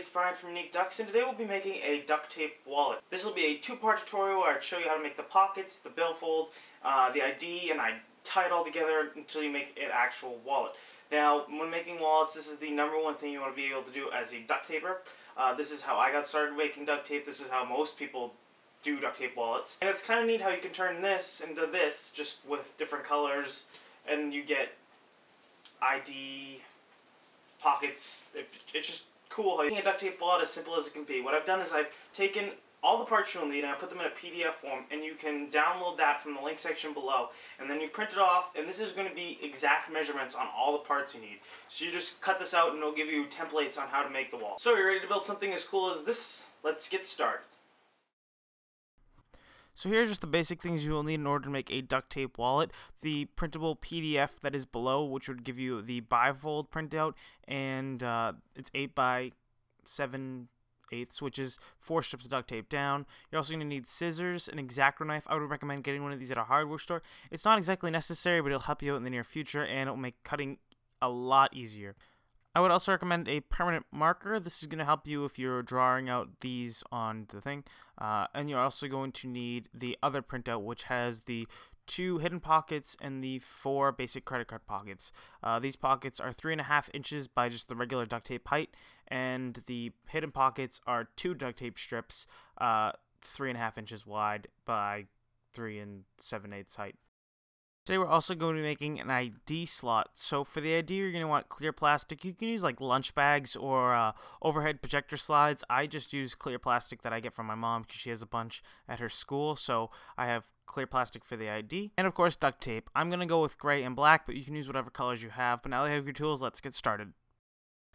it's Brian from Ducts, and today we'll be making a duct tape wallet. This will be a two-part tutorial where I show you how to make the pockets, the billfold, the ID, and I tie it all together until you make an actual wallet. Now, when making wallets, this is the number one thing you want to be able to do as a duct taper. This is how I got started making duct tape. This is how most people do duct tape wallets. And it's kind of neat how you can turn this into this, just with different colors, and you get ID, pockets. It's just cool how you make a duct tape wallet as simple as it can be. What I've done is I've taken all the parts you'll need and I put them in a PDF form, and you can download that from the link section below, and then you print it off, and this is going to be exact measurements on all the parts you need. So you just cut this out and it'll give you templates on how to make the wall. So you're ready to build something as cool as this? Let's get started. So here's just the basic things you will need in order to make a duct tape wallet. The printable PDF that is below, which would give you the bifold printout, and it's 8 by 7/8, which is 4 strips of duct tape down. You're also going to need scissors, an X-Acto knife. I would recommend getting one of these at a hardware store. It's not exactly necessary, but it'll help you out in the near future, and it'll make cutting a lot easier. I would also recommend a permanent marker. This is going to help you if you're drawing out these on the thing. And you're also going to need the other printout, which has the 2 hidden pockets and the 4 basic credit card pockets. These pockets are 3.5 inches by just the regular duct tape height, and the hidden pockets are 2 duct tape strips, 3.5 inches wide by 3 7/8 height. Today we're also going to be making an ID slot. So for the ID, you're going to want clear plastic. You can use like lunch bags or overhead projector slides. I just use clear plastic that I get from my mom because she has a bunch at her school. So I have clear plastic for the ID. And of course, duct tape. I'm going to go with gray and black, but you can use whatever colors you have. But now that you have your tools, let's get started.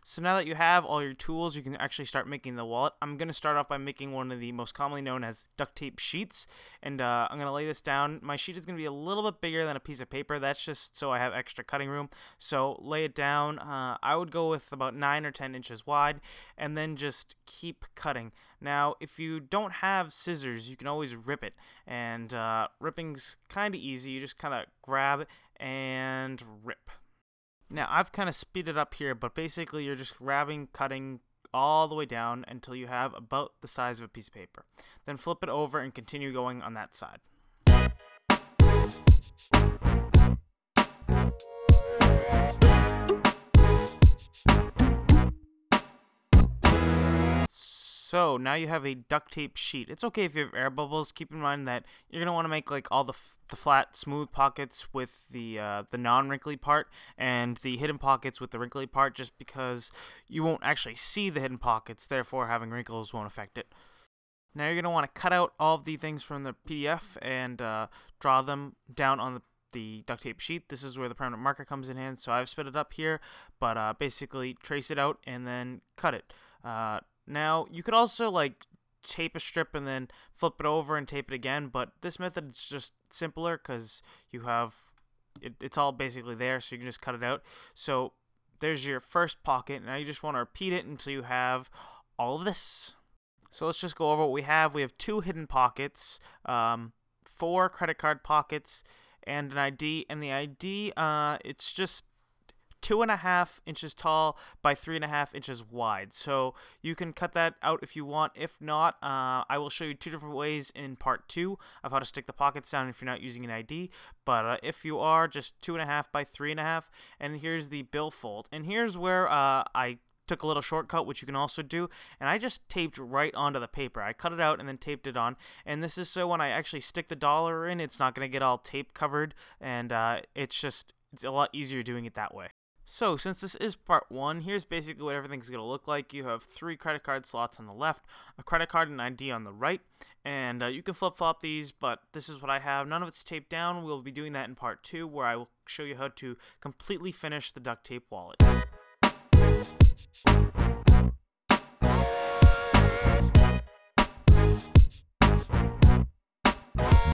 So now that you have all your tools, you can actually start making the wallet. I'm going to start off by making one of the most commonly known as duct tape sheets. And I'm going to lay this down. My sheet is going to be a little bit bigger than a piece of paper. That's just so I have extra cutting room. So lay it down. I would go with about 9 or 10 inches wide, and then just keep cutting. Now, if you don't have scissors, you can always rip it. And ripping's kind of easy. You just kind of grab it and rip. Now, I've kind of speeded up here, but basically you're just grabbing, cutting all the way down until you have about the size of a piece of paper. Then flip it over and continue going on that side. So now you have a duct tape sheet. It's okay if you have air bubbles. Keep in mind that you're going to want to make like all the flat, smooth pockets with the non-wrinkly part, and the hidden pockets with the wrinkly part, just because you won't actually see the hidden pockets, therefore having wrinkles won't affect it. Now you're going to want to cut out all of the things from the PDF and draw them down on the duct tape sheet. This is where the permanent marker comes in hand, so I've split it up here, but basically trace it out and then cut it. Now, you could also like tape a strip and then flip it over and tape it again, but this method is just simpler because you have it's all basically there, so you can just cut it out. So there's your first pocket. Now you just want to repeat it until you have all of this. So let's just go over what we have. We have 2 hidden pockets, 4 credit card pockets, and an ID. And the ID, it's just 2.5 inches tall by 3.5 inches wide. So you can cut that out if you want. If not, I will show you 2 different ways in part 2 of how to stick the pockets down if you're not using an ID. But if you are, just 2.5 by 3.5. And here's the billfold. And here's where I took a little shortcut, which you can also do, and I just taped right onto the paper. I cut it out and then taped it on, and this is so when I actually stick the dollar in, it's not going to get all tape covered, and it's a lot easier doing it that way. So, since this is part 1, here's basically what everything's going to look like. You have 3 credit card slots on the left, a credit card and ID on the right, and you can flip-flop these, but this is what I have. None of it's taped down. We'll be doing that in part 2, where I will show you how to completely finish the duct tape wallet.